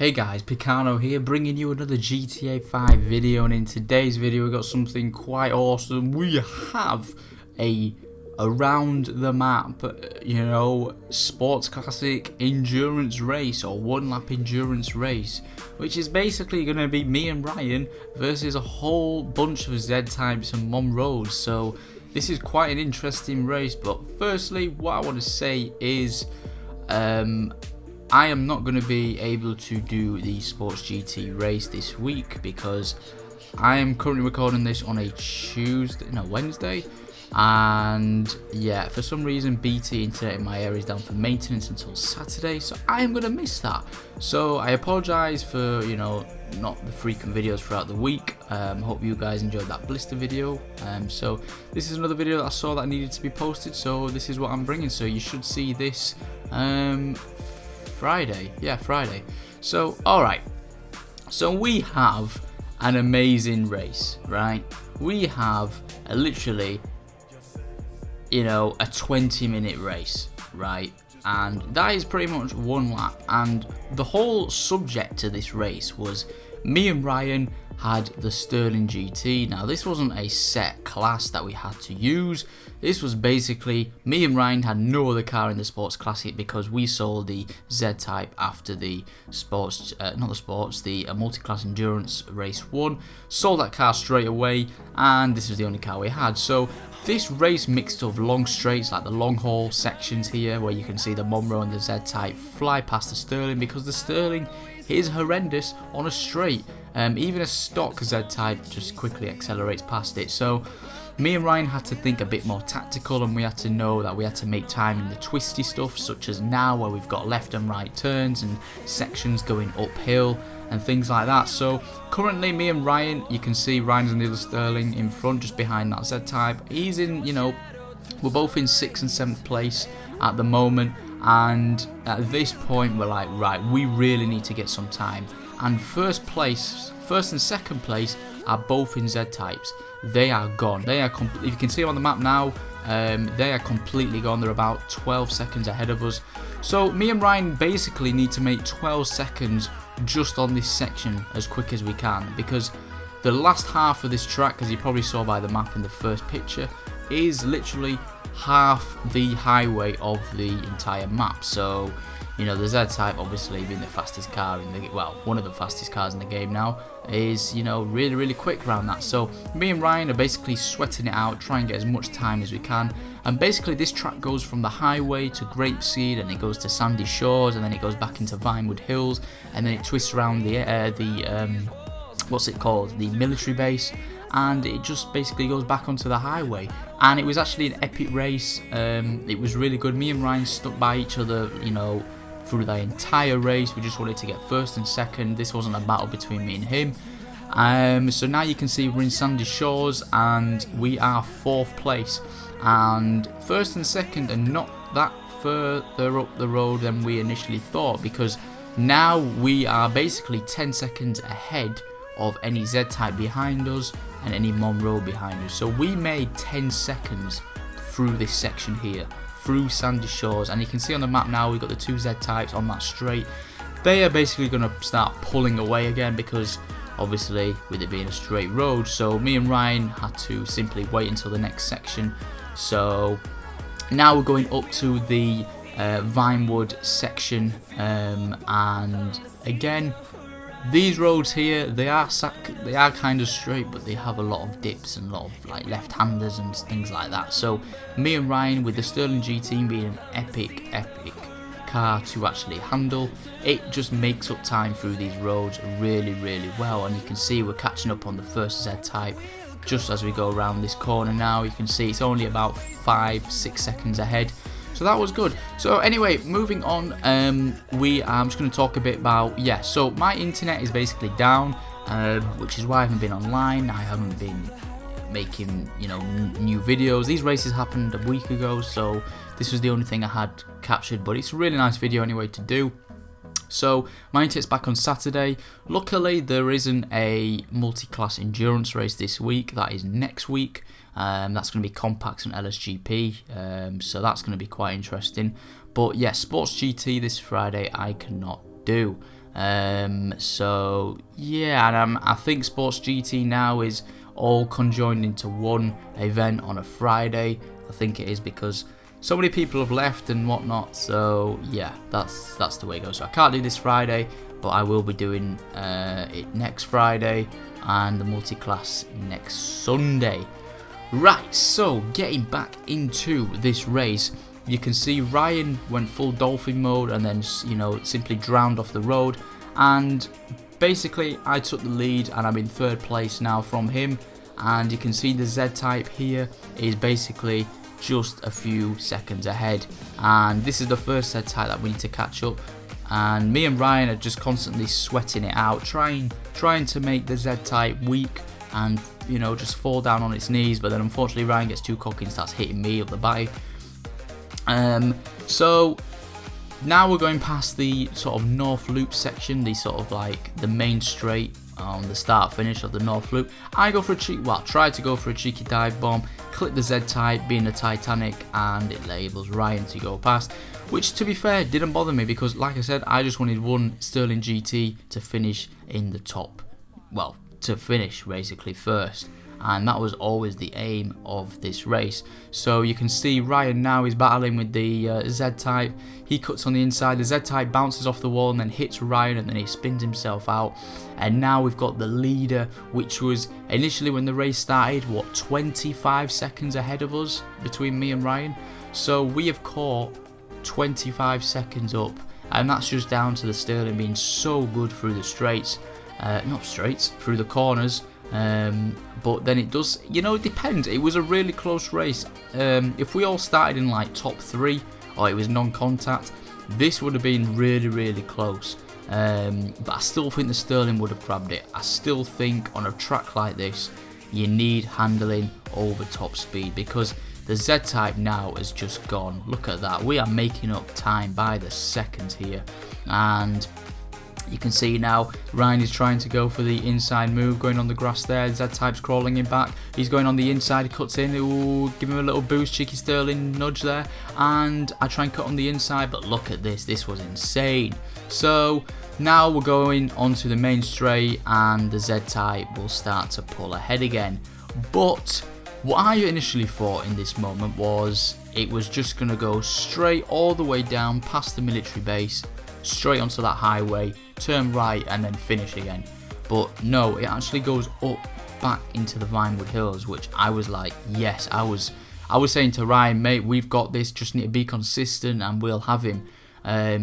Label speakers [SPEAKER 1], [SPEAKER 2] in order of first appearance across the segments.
[SPEAKER 1] Hey guys, PeeCarNoo here, bringing you another GTA 5 video, and in today's video we got something quite awesome. We have a around the map, sports classic endurance race or one lap endurance race, which is basically going to be me and Ryan versus a whole bunch of Z-types and Monroes. So this is quite an interesting race, but firstly what I want to say is I am not going to be able to do the Sports GT race this week because I am currently recording this on a Wednesday, and yeah, for some reason BT internet in my area is down for maintenance until Saturday, so I am going to miss that. So I apologise for not the frequent videos throughout the week. Hope you guys enjoyed that blister video. So this is another video that I saw that needed to be posted, so this is what I'm bringing. So you should see this Friday. So alright, so we have an amazing race, right? We have literally a 20-minute race, right? And that is pretty much one lap, and the whole subject to this race was me and Ryan had the Sterling GT. Now this wasn't a set class that we had to use. This was basically me and Ryan had no other car in the Sports Classic because we sold the Z-Type after the multi-class endurance race 1. Sold that car straight away, and this was the only car we had. So this race mixed of long straights, like the long haul sections here where you can see the Monroe and the Z-Type fly past the Sterling, because the Sterling is horrendous on a straight. Even a stock Z-Type just quickly accelerates past it. So me and Ryan had to think a bit more tactical, and we had to know that we had to make time in the twisty stuff, such as now where we've got left and right turns and sections going uphill and things like that. So currently me and Ryan, you can see Ryan's on the other Sterling in front just behind that Z-Type. He's in, we're both in 6th and 7th place at the moment, and at this point we're like, right, we really need to get some time. And first and second place are both in Z-types. They are gone. They are if you can see on the map now, they are completely gone. They're about 12 seconds ahead of us. So me and Ryan basically need to make 12 seconds just on this section as quick as we can, because the last half of this track, as you probably saw by the map in the first picture, is literally half the highway of the entire map. So the Z-Type, obviously being the fastest car in the one of the fastest cars in the game now, is really quick around that. So me and Ryan are basically sweating it out, trying to get as much time as we can. And basically this track goes from the highway to Grapeseed, and it goes to Sandy Shores, and then it goes back into Vinewood Hills, and then it twists around the military base, and it just basically goes back onto the highway. And it was actually an epic race. It was really good. Me and Ryan stuck by each other through the entire race. We just wanted to get first and second. This wasn't a battle between me and him. So now you can see we're in Sandy Shores, and we are 4th place, and first and second are not that further up the road than we initially thought, because now we are basically 10 seconds ahead of any Z-Type behind us and any Monroe behind us. So we made 10 seconds through this section here, through Sandy Shores, and you can see on the map now we've got the 2 Z-Types on that straight. They are basically going to start pulling away again, because obviously with it being a straight road. So me and Ryan had to simply wait until the next section. So now we're going up to the Vinewood section, and again, these roads here, they are kind of straight, but they have a lot of dips and a lot of left-handers and things like that. So me and Ryan, with the Sterling GT being an epic car to actually handle, it just makes up time through these roads really well. And you can see we're catching up on the first Z-Type just as we go around this corner now. You can see it's only about 5-6 seconds ahead. So that was good. So anyway, moving on, I'm just going to talk a bit about, so my internet is basically down, which is why I haven't been online. I haven't been making, new videos. These races happened a week ago, so this was the only thing I had captured, but it's a really nice video anyway to do. So my internet's back on Saturday. Luckily there isn't a multi-class endurance race this week. That is next week. That's going to be compacts and LSGP, so that's going to be quite interesting. But yeah, Sports GT this Friday I cannot do. So yeah, and I think Sports GT now is all conjoined into one event on a Friday. I think it is because so many people have left and whatnot. So yeah, that's the way it goes. So I can't do this Friday, but I will be doing it next Friday and the multi-class next Sunday. Right, so getting back into this race, you can see Ryan went full dolphin mode and then, you know, simply drowned off the road. And basically, I took the lead and I'm in third place now from him. And you can see the Z-Type here is basically just a few seconds ahead. And this is the first Z-Type that we need to catch up. And me and Ryan are just constantly sweating it out, trying to make the Z-Type weak and, you know, just fall down on its knees. But then unfortunately Ryan gets too cocky and starts hitting me up the bike. So now we're going past the sort of North Loop section, the sort of like the main straight on the start finish of the North Loop. I go for a try to go for a cheeky dive bomb, clip the Z-Type being a Titanic, and it labels Ryan to go past, which to be fair didn't bother me because like I said, I just wanted one Sterling GT to finish in the top, well, to finish basically first. And that was always the aim of this race. So you can see Ryan now is battling with the Z-Type. He cuts on the inside, the Z-Type bounces off the wall and then hits Ryan and then he spins himself out. And now we've got the leader, which was initially when the race started, what, 25 seconds ahead of us between me and Ryan. So we have caught 25 seconds up, and that's just down to the Sterling being so good through the straights, through the corners. But then it does, you know, it depends. It was a really close race. If we all started in like top 3 or it was non-contact, this would have been really, really close. But I still think the Sterling would have grabbed it. I still think on a track like this, you need handling over top speed because the Z-Type now has just gone. Look at that. We are making up time by the second here. And you can see now Ryan is trying to go for the inside move, going on the grass there. Z-Type's crawling him back. He's going on the inside, he cuts in. Ooh, give him a little boost, cheeky Sterling nudge there. And I try and cut on the inside, but look at this. This was insane. So now we're going onto the main straight and the Z-Type will start to pull ahead again. But what I initially thought in this moment was it was just going to go straight all the way down past the military base, straight onto that highway, turn right and then finish again. But no, it actually goes up back into the Vinewood Hills, which I was like, yes, I was saying to Ryan, mate, we've got this, just need to be consistent and we'll have him.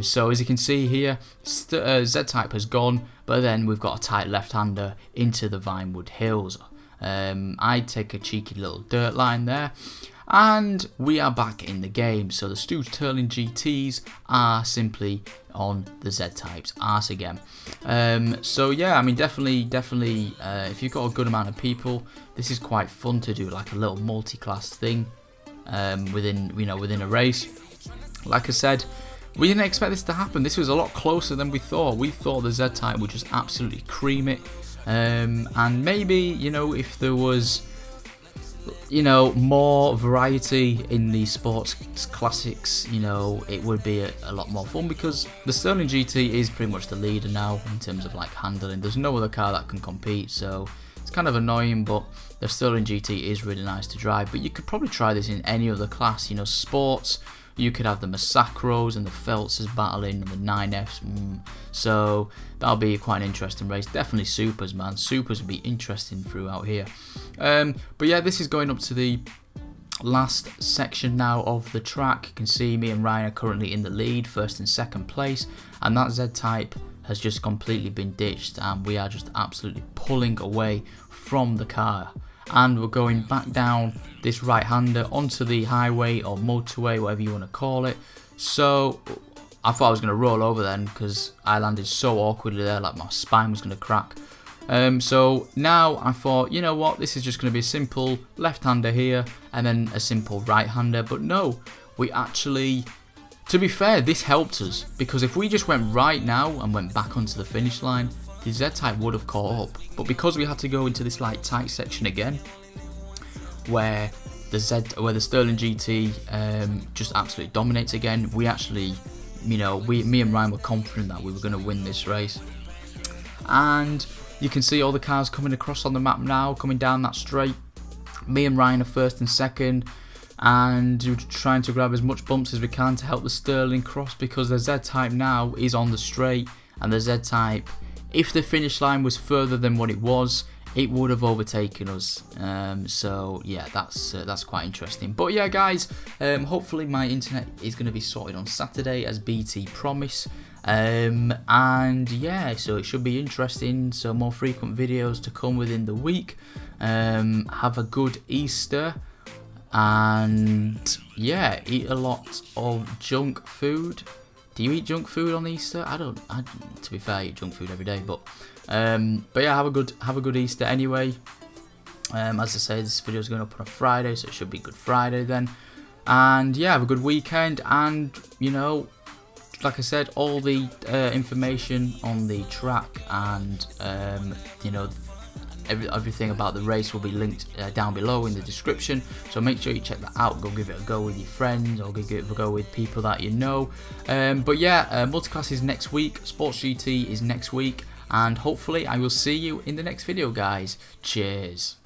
[SPEAKER 1] So as you can see here, Z-Type has gone, but then we've got a tight left-hander into the Vinewood Hills. I take a cheeky little dirt line there. And we are back in the game. So the Sterling GTs are simply on the Z-Type's arse again. So yeah, I mean definitely if you've got a good amount of people, this is quite fun to do, like a little multi-class thing within a race. Like I said, we didn't expect this to happen. This was a lot closer than we thought. We thought the Z-Type would just absolutely cream it. And maybe, you know, if there was, you know, more variety in the sports classics, you know, it would be a lot more fun because the Sterling GT is pretty much the leader now in terms of like handling. There's no other car that can compete, so it's kind of annoying, but the Sterling GT is really nice to drive. But you could probably try this in any other class, you know, sports. You could have the Massacros and the Feltzers battling and the 9Fs. So that'll be quite an interesting race. Definitely Supers, man. Supers would be interesting throughout here. But yeah, this is going up to the last section now of the track. You can see me and Ryan are currently in the lead, first and second place. And that Z-Type has just completely been ditched. And we are just absolutely pulling away from the car. And we're going back down this right-hander onto the highway or motorway, whatever you want to call it. So I thought I was going to roll over then because I landed so awkwardly there, like my spine was going to crack. So now I thought, you know what, this is just going to be a simple left-hander here and then a simple right-hander. But no, we actually, to be fair, this helped us because if we just went right now and went back onto the finish line, the Z-Type would have caught up. But because we had to go into this like tight section again, where the Sterling GT just absolutely dominates again, we actually you know, me and Ryan were confident that we were going to win this race. And you can see all the cars coming across on the map now, coming down that straight. Me and Ryan are first and second, and we're trying to grab as much bumps as we can to help the Sterling cross, because the Z-Type now is on the straight, and the Z-Type, if the finish line was further than what it was, it would have overtaken us. So yeah, that's quite interesting. But yeah, guys, hopefully my internet is going to be sorted on Saturday as BT promise. And yeah, so it should be interesting. So more frequent videos to come within the week. Have a good Easter, and yeah, eat a lot of junk food. Do you eat junk food on Easter? I don't. To be fair, I eat junk food every day. But yeah, have a good Easter anyway. As I say, this video is going up on a Friday, so it should be Good Friday then. And yeah, have a good weekend. And you know, like I said, all the information on the track and you know, everything about the race will be linked down below in the description, so make sure you check that out. Go give it a go with your friends, or give it a go with people that you know. But yeah, multiclass is next week, Sports GT is next week, and hopefully I will see you in the next video, guys. Cheers.